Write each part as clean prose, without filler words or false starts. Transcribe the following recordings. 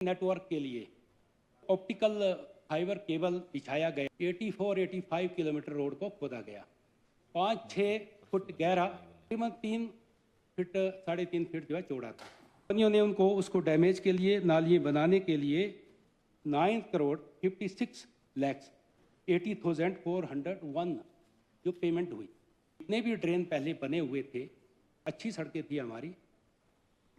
Network के लिए optical fibre cable बिछाया गया। 84-85 किलोमीटर रोड को खोदा गया। 5-6 फुट गहरा, तकरीबन 3 फीट 3.5 फीट जो है चौड़ा था। कंपनियों ने उनको उसको डैमेज के लिए, नालियाँ बनाने के लिए 9,56,80,401 जो पेमेंट हुई। जितने भी ड्रेन पहले बने हुए थे, अच्छी सड़कें थी हमारी।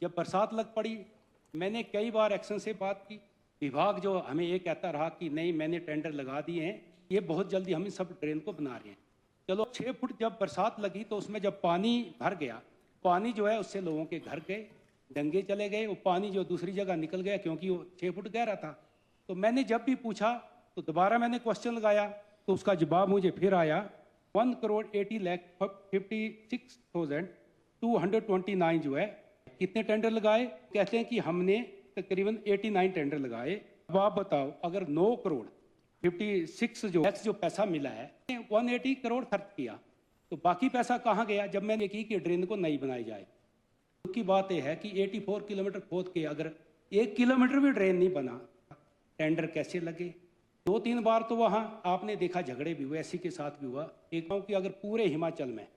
जब बरसात लग पड़ी, मैंने कई बार एक्शन से बात की। विभाग जो हमें ये कहता रहा कि नहीं, मैंने टेंडर लगा दिए हैं, ये बहुत जल्दी हम सब ड्रेन को बना रहे हैं। चलो 6 फुट जब बरसात लगी तो उसमें जब पानी भर गया, पानी जो है उससे लोगों के घर गए, दंगे चले गए। वो पानी जो दूसरी जगह निकल गया क्योंकि वो 6 फुट गहरा था। तो मैंने जब भी पूछा तो दोबारा मैंने क्वेश्चन लगाया तो उसका जवाब मुझे फिर आया 1,80,56,229 जो है। कितने टेंडर लगाए? कहते हैं कि हमने तकरीबन 89 टेंडर लगाए। अब आप बताओ, अगर 9,56 जो पैसा मिला है, 180 करोड़ खर्च किया, तो बाकी पैसा कहाँ गया? जब मैंने की कि ड्रेन को नहीं बनाई जाए। दुख की बात यह है कि 84 किलोमीटर खोद के अगर 1 किलोमीटर भी ड्रेन नहीं बना, टेंडर कैसे लगे? 2-3 बार तो वहाँ आपने देखा झगड़े भी हुए, एससी के साथ भी हुआ। एक कि अगर पूरे हिमाचल में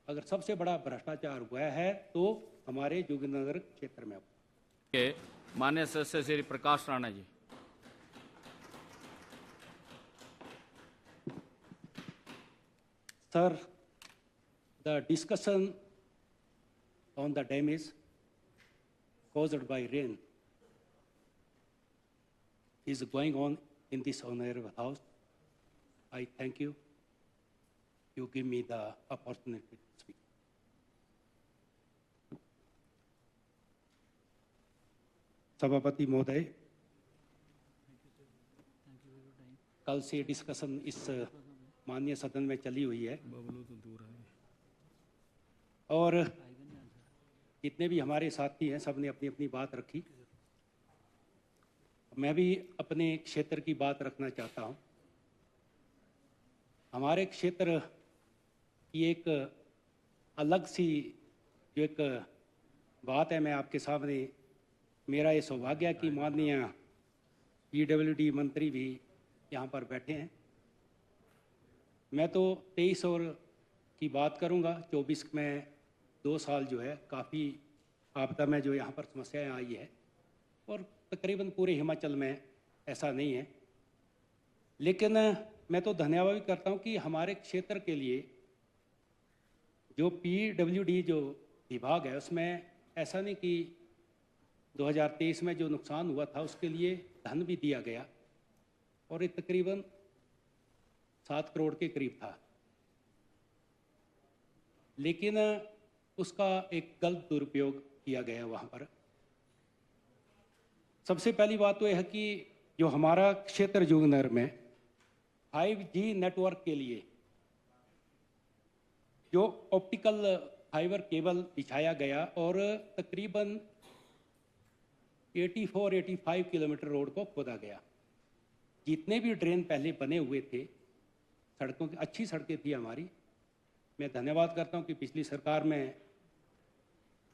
अगर सबसे बड़ा भ्रष्टाचार हुआ है तो हमारे जोगिंद्रनगर क्षेत्र में। माननीय सदस्य Shri Prakash Rana ji. Sir, the discussion on the damage caused by rain is going on in this honorable house. I thank you. You give me the opportunity to speak. सभापति महोदय, कल से डिस्कशन इस माननीय सदन में चली हुई है और जितने भी हमारे साथी हैं सब ने अपनी अपनी बात रखी। मैं भी अपने क्षेत्र की बात रखना चाहता हूं। हमारे क्षेत्र की एक अलग सी जो एक बात है, मैं आपके सामने, मेरा ये सौभाग्य है कि माननीय पीडब्ल्यूडी मंत्री भी यहाँ पर बैठे हैं। मैं तो 23 और की बात करूँगा। 24 में 2 साल जो है काफ़ी आपदा में जो यहाँ पर समस्याएं आई है और तकरीबन पूरे हिमाचल में ऐसा नहीं है। लेकिन मैं तो धन्यवाद भी करता हूँ कि हमारे क्षेत्र के लिए जो पीडब्ल्यूडी जो विभाग है उसमें ऐसा नहीं कि 2023 में जो नुकसान हुआ था उसके लिए धन भी दिया गया और ये तकरीबन 7 करोड़ के करीब था। लेकिन उसका एक गलत दुरुपयोग किया गया वहाँ पर। सबसे पहली बात तो यह है कि जो हमारा क्षेत्र जोगिंद्रनगर में 5G नेटवर्क के लिए जो ऑप्टिकल फाइबर केबल बिछाया गया और तकरीबन 84-85 किलोमीटर रोड को खोदा गया। जितने भी ड्रेन पहले बने हुए थे, सड़कों की अच्छी सड़कें थी हमारी। मैं धन्यवाद करता हूं कि पिछली सरकार में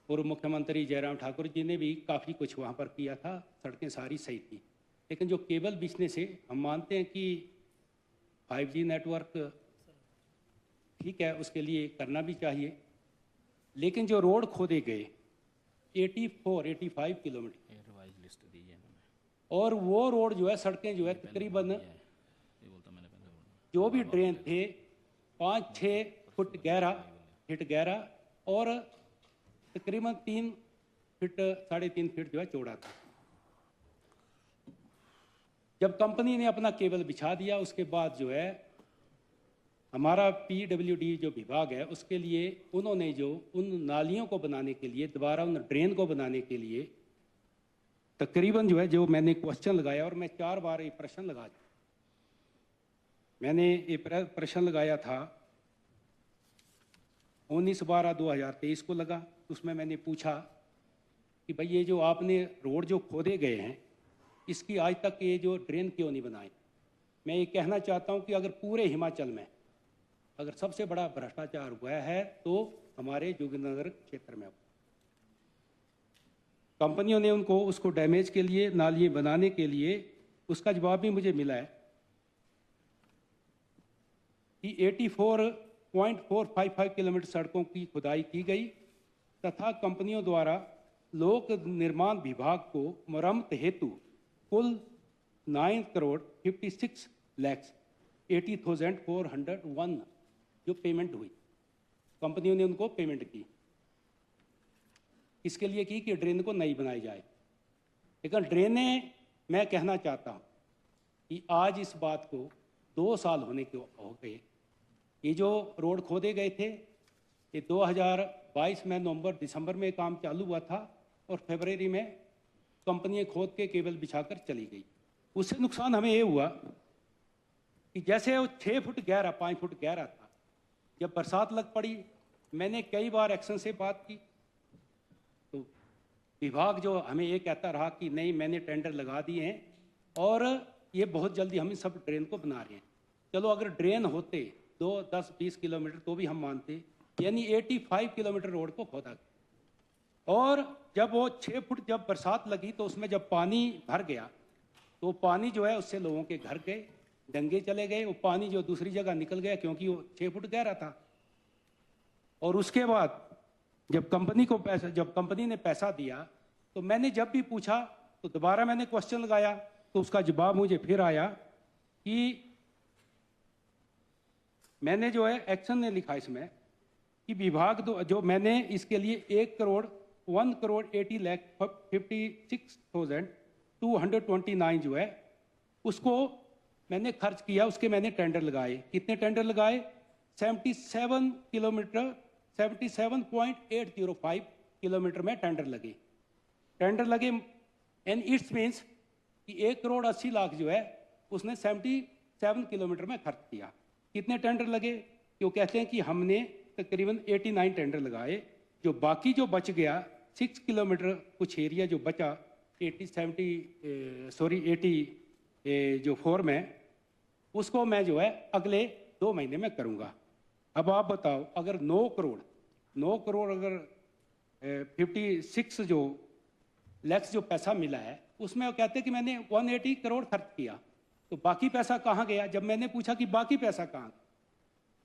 पूर्व मुख्यमंत्री जयराम ठाकुर जी ने भी काफ़ी कुछ वहां पर किया था, सड़कें सारी सही थी। लेकिन जो केबल बिछने से हम मानते हैं कि 5G नेटवर्क ठीक है, उसके लिए करना भी चाहिए, लेकिन जो रोड खोदे गए 84-85 किलोमीटर और वो रोड जो है, सड़कें जो है तकरीबन जो भी ड्रेन थे 5-6 फुट गहरा और तकरीबन 3 फीट 3.5 फीट जो है चौड़ा था। जब कंपनी ने अपना केबल बिछा दिया उसके बाद जो है हमारा पीडब्ल्यूडी जो विभाग है उसके लिए उन्होंने जो उन नालियों को बनाने के लिए, दोबारा उन ड्रेन को बनाने के लिए तकरीबन जो है, जो मैंने क्वेश्चन लगाया और मैं 4 बार ये प्रश्न लगा, मैंने ये प्रश्न लगाया था 19/12/2023 को लगा। उसमें मैंने पूछा कि भाई ये जो आपने रोड जो खोदे गए हैं इसकी आज तक ये जो ड्रेन क्यों नहीं बनाए? मैं ये कहना चाहता हूँ कि अगर पूरे हिमाचल में अगर सबसे बड़ा भ्रष्टाचार हुआ है तो हमारे जोगिंद्रनगर क्षेत्र में। कंपनियों ने उनको उसको डैमेज के लिए, नालियाँ बनाने के लिए, उसका जवाब भी मुझे मिला है कि 84.455 किलोमीटर सड़कों की खुदाई की गई तथा कंपनियों द्वारा लोक निर्माण विभाग को मरम्मत हेतु कुल 9,56,80,401 जो पेमेंट हुई, कंपनियों ने उनको पेमेंट की। इसके लिए की कि ड्रेन को नई बनाई जाए। लेकिन ड्रेनें, मैं कहना चाहता हूँ कि आज इस बात को 2 साल होने के हो गए। ये जो रोड खोदे गए थे, ये 2022 में नवंबर दिसंबर में काम चालू हुआ था और फरवरी में कंपनियां खोद के केबल बिछाकर चली गई। उससे नुकसान हमें ये हुआ कि जैसे वो 6 फुट गहरा, 5 फुट गहरा था, जब बरसात लग पड़ी, मैंने कई बार एक्शन से बात की तो विभाग जो हमें ये कहता रहा कि नहीं, मैंने टेंडर लगा दिए हैं और ये बहुत जल्दी हम सब ड्रेन को बना रहे हैं। चलो, अगर ड्रेन होते 2, 10, 20 किलोमीटर तो भी हम मानते, यानी 85 किलोमीटर रोड को खोदा गया। और जब वो 6 फुट जब बरसात लगी तो उसमें जब पानी भर गया तो पानी जो है उससे लोगों के घर गए, डंगे चले गए, वो पानी जो दूसरी जगह निकल गया क्योंकि वो 6 फुट गहरा था। और उसके बाद जब कंपनी ने पैसा दिया तो मैंने जब भी पूछा तो दोबारा मैंने क्वेश्चन लगाया तो उसका जवाब मुझे फिर आया कि मैंने जो है एक्शन ने लिखा इसमें कि विभाग जो मैंने इसके लिए 1,01,80,56,229 जो है उसको मैंने खर्च किया, उसके मैंने टेंडर लगाए। कितने टेंडर लगाए? 77.805 किलोमीटर में टेंडर लगे एंड इट्स मीन्स कि 1,80,00,000 जो है उसने 77 किलोमीटर में खर्च किया। कितने टेंडर लगे? क्यों कहते हैं कि हमने तकरीबन 89 टेंडर लगाए, जो बाकी जो बच गया 6 किलोमीटर कुछ एरिया जो बचा 84 में, उसको मैं जो है अगले 2 महीने में करूँगा। अब आप बताओ, अगर 9 करोड़ अगर 56 जो लैक्स जो पैसा मिला है उसमें वो कहते हैं कि मैंने 180 करोड़ खर्च किया, तो बाकी पैसा कहाँ गया? जब मैंने पूछा कि बाकी पैसा कहाँ,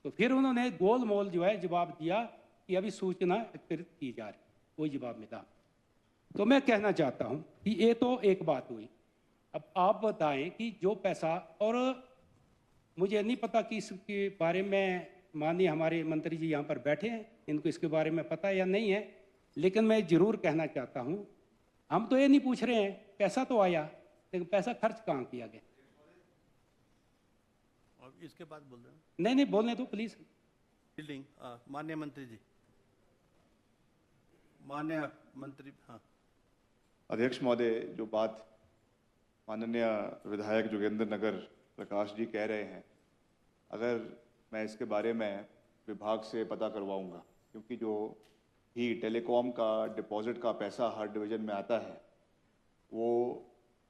तो फिर उन्होंने गोल मोल जो है जवाब दिया कि अभी सूचना एकत्रित की जा रही, कोई जवाब मिला। तो मैं कहना चाहता हूँ कि ये तो एक बात हुई। अब आप बताएं कि जो पैसा, और मुझे नहीं पता कि इसके बारे में माननीय हमारे मंत्री जी यहाँ पर बैठे हैं, इनको इसके बारे में पता है या नहीं है, लेकिन मैं जरूर कहना चाहता हूँ, हम तो ये नहीं पूछ रहे हैं पैसा तो आया, लेकिन पैसा खर्च कहाँ किया गया? और इसके बाद बोल रहे हैं। नहीं बोलने दो प्लीज। बिल्डिंग, माननीय मंत्री जी, माननीय मंत्री। हाँ, अध्यक्ष महोदय, जो बात माननीय विधायक जोगेंद्र नगर प्रकाश जी कह रहे हैं, अगर मैं इसके बारे में विभाग से पता करवाऊंगा, क्योंकि जो ही टेलीकॉम का डिपॉजिट का पैसा हर डिवीज़न में आता है वो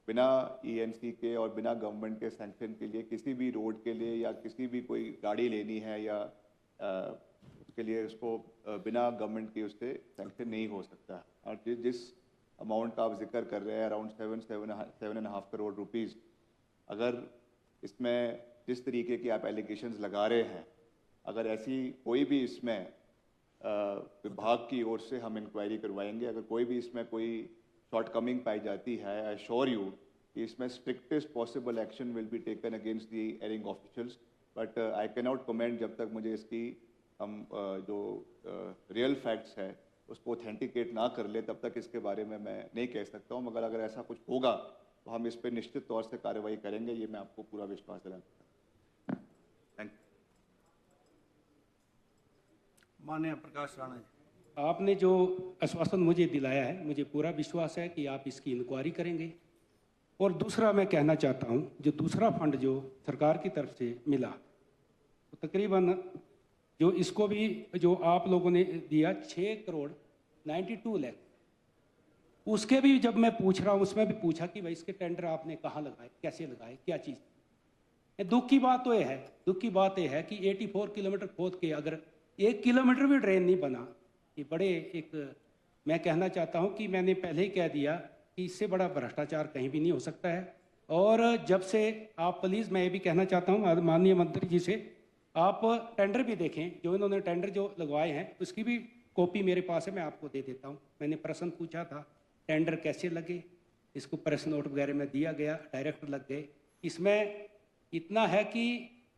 बिना ईएनसी के और बिना गवर्नमेंट के सैंक्शन के लिए किसी भी रोड के लिए या किसी भी कोई गाड़ी लेनी है या उसके लिए उसको बिना गवर्नमेंट की उससे सैंक्शन नहीं हो सकता। और जिस अमाउंट का आप जिक्र कर रहे हैं अराउंड 7.5 करोड़ रुपीज़, अगर इसमें जिस तरीके की आप एलिगेशंस लगा रहे हैं, अगर ऐसी कोई भी इसमें विभाग की ओर से हम इंक्वायरी करवाएंगे, अगर कोई भी इसमें कोई शॉर्टकमिंग पाई जाती है, आई श्योर यू कि इसमें strictest possible action will be taken against the erring officials. But I can not comment जब तक मुझे इसकी हम जो रियल फैक्ट्स है उसको ऑथेंटिकेट ना कर ले, तब तक इसके बारे में मैं नहीं कह सकता हूँ। मगर अगर ऐसा कुछ होगा तो हम इस पर निश्चित तौर से कार्रवाई करेंगे, ये मैं आपको पूरा विश्वास दिलाता हूँ। Thank you. माननीय प्रकाश राणा जी। आपने जो आश्वासन मुझे दिलाया है, मुझे पूरा विश्वास है कि आप इसकी इंक्वायरी करेंगे। और दूसरा मैं कहना चाहता हूं, जो दूसरा फंड जो सरकार की तरफ से मिला, तो तकरीबन जो इसको भी जो आप लोगों ने दिया 6,92,00,000, उसके भी जब मैं पूछ रहा हूं, उसमें भी पूछा कि भाई इसके टेंडर आपने कहाँ लगाए, कैसे लगाए, क्या चीज़। दुख की बात तो ये है कि 84 किलोमीटर खोद के अगर 1 किलोमीटर भी ड्रेन नहीं बना, ये बड़े एक मैं कहना चाहता हूं कि मैंने पहले ही कह दिया कि इससे बड़ा भ्रष्टाचार कहीं भी नहीं हो सकता है। और जब से आप प्लीज़, मैं ये भी कहना चाहता हूं माननीय मंत्री जी से, आप टेंडर भी देखें, जो इन्होंने टेंडर जो लगवाए हैं उसकी भी कॉपी मेरे पास है, मैं आपको दे देता हूं। मैंने प्रश्न पूछा था टेंडर कैसे लगे, इसको प्रेस नोट वगैरह में दिया गया, डायरेक्ट लग गए। इसमें इतना है कि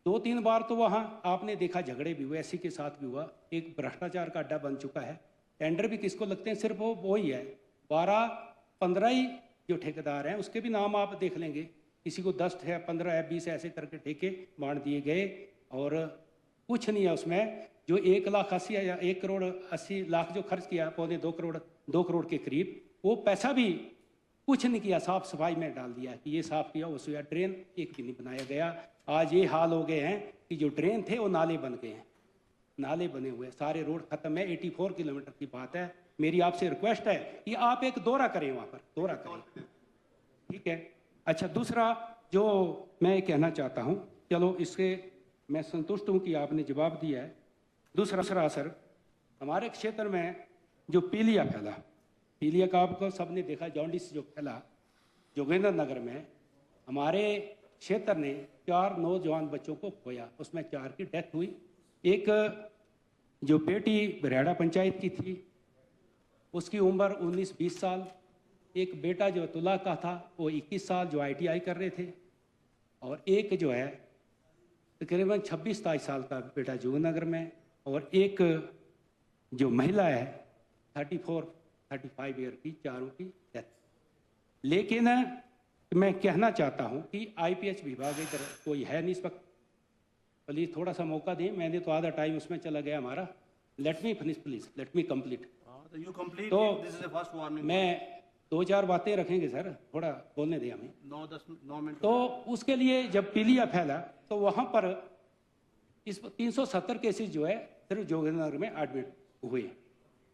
2-3 बार तो वहाँ आपने देखा झगड़े भी हुए, ऐसी के साथ भी हुआ, एक भ्रष्टाचार का अड्डा बन चुका है। टेंडर भी किसको लगते हैं, सिर्फ वो ही है 12-15 ही जो ठेकेदार हैं, उसके भी नाम आप देख लेंगे, किसी को 10 है, 15 है, 20 ऐसे करके ठेके बांट दिए गए और कुछ नहीं है उसमें। जो 1,80,000 1 करोड़ 80 लाख जो खर्च किया, 2 करोड़ के करीब, वो पैसा भी कुछ नहीं किया, साफ सफाई में डाल दिया कि ये साफ किया, वो सुया, ड्रेन एक भी नहीं बनाया गया। आज ये हाल हो गए हैं कि जो ड्रेन थे वो नाले बन गए हैं, नाले बने हुए, सारे रोड खत्म है। 84 किलोमीटर की बात है। मेरी आपसे रिक्वेस्ट है कि आप एक दौरा करें, वहाँ पर दौरा करें, ठीक है। अच्छा, दूसरा जो मैं कहना चाहता हूँ, चलो इससे मैं संतुष्ट हूँ कि आपने जवाब दिया है। दूसरा सर, हमारे क्षेत्र में जो पीलिया फैला, पीलिया का आपको सबने देखा, जॉन्डिस जो फैला जोगिंद्र नगर में, हमारे क्षेत्र ने 4 नौजवान बच्चों को खोया, उसमें 4 की डेथ हुई। एक जो बेटी बरेड़ा पंचायत की थी, उसकी उम्र 19-20 साल, एक बेटा जो तुला का था वो 21 साल जो ITI कर रहे थे, और एक जो है तकरीबन 26-27 साल का बेटा जोगिंद्र में, और एक जो महिला है 34-35 ईयर की, चारों की डेथ। लेकिन मैं कहना चाहता हूं कि IPH विभाग इधर कोई है नहीं इस वक्त, प्लीज थोड़ा सा मौका दें। मैंने तो आधा टाइम उसमें चला गया हमारा। Let me finish please, let me complete. तो यू कंप्लीट, तो this is the first warning. मैं 2-4 बातें रखेंगे सर, थोड़ा बोलने दें हमें। 9 मिनट। तो उसके लिए जब पीलिया फैला तो वहां पर इस 370 केसेस जो है सिर्फ जोगिंद्रनगर में एडमिट हुए।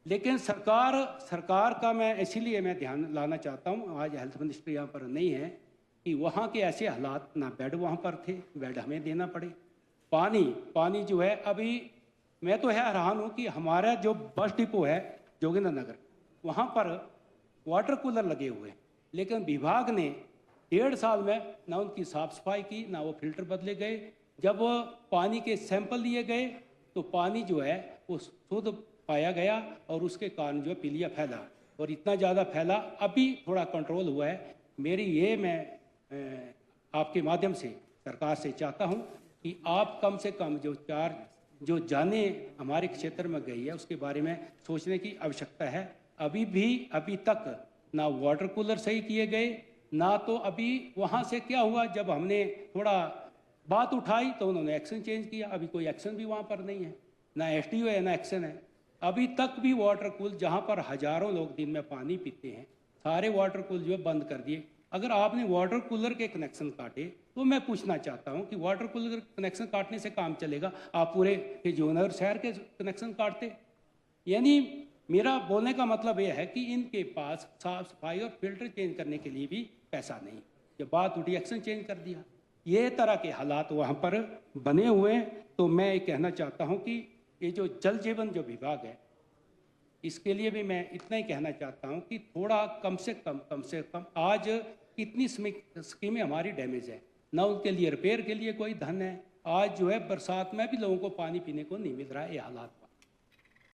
लेकिन सरकार का मैं इसीलिए मैं ध्यान लाना चाहता हूं, आज हेल्थ मिनिस्टर यहाँ पर नहीं है, कि वहाँ के ऐसे हालात, ना बेड वहाँ पर थे, बेड हमें देना पड़े। पानी जो है, अभी मैं तो है हैरान हूँ कि हमारा जो बस डिपो है जोगिंद्रनगर, वहाँ पर वाटर कूलर लगे हुए हैं, लेकिन विभाग ने 1.5 साल में ना उनकी साफ सफाई की, ना वो फिल्टर बदले गए। जब वो पानी के सैंपल लिए गए तो पानी जो है वो शुद्ध पाया गया, और उसके कारण जो पीलिया फैला, और इतना ज़्यादा फैला, अभी थोड़ा कंट्रोल हुआ है। मेरी ये मैं आपके माध्यम से सरकार से चाहता हूँ कि आप कम से कम जो 4 जो जाने हमारे क्षेत्र में गई है उसके बारे में सोचने की आवश्यकता है। अभी तक ना वाटर कूलर सही किए गए, ना तो अभी वहाँ से क्या हुआ, जब हमने थोड़ा बात उठाई तो उन्होंने एक्शन चेंज किया। अभी कोई एक्शन भी वहाँ पर नहीं है, ना SDO है ना एक्शन है। अभी तक भी वाटर कूल, जहाँ पर हजारों लोग दिन में पानी पीते हैं, सारे वाटर कूल जो है बंद कर दिए। अगर आपने वाटर कूलर के कनेक्शन काटे तो मैं पूछना चाहता हूँ कि वाटर कूलर कनेक्शन काटने से काम चलेगा? आप पूरे जोगिंद्रनगर शहर के कनेक्शन काटते। यानी मेरा बोलने का मतलब यह है कि इनके पास साफ सफाई और फिल्टर चेंज करने के लिए भी पैसा नहीं। जब बात उठी एक्शन चेंज कर दिया। ये तरह के हालात वहाँ पर बने हुए हैं। तो मैं ये कहना चाहता हूँ कि ये जो जल जीवन जो विभाग है, इसके लिए भी मैं इतना ही कहना चाहता हूँ कि थोड़ा कम से कम आज कितनी स्कीमें हमारी डैमेज है, ना उनके लिए रिपेयर के लिए कोई धन है। आज जो है बरसात में भी लोगों को पानी पीने को नहीं मिल रहा है, ये हालात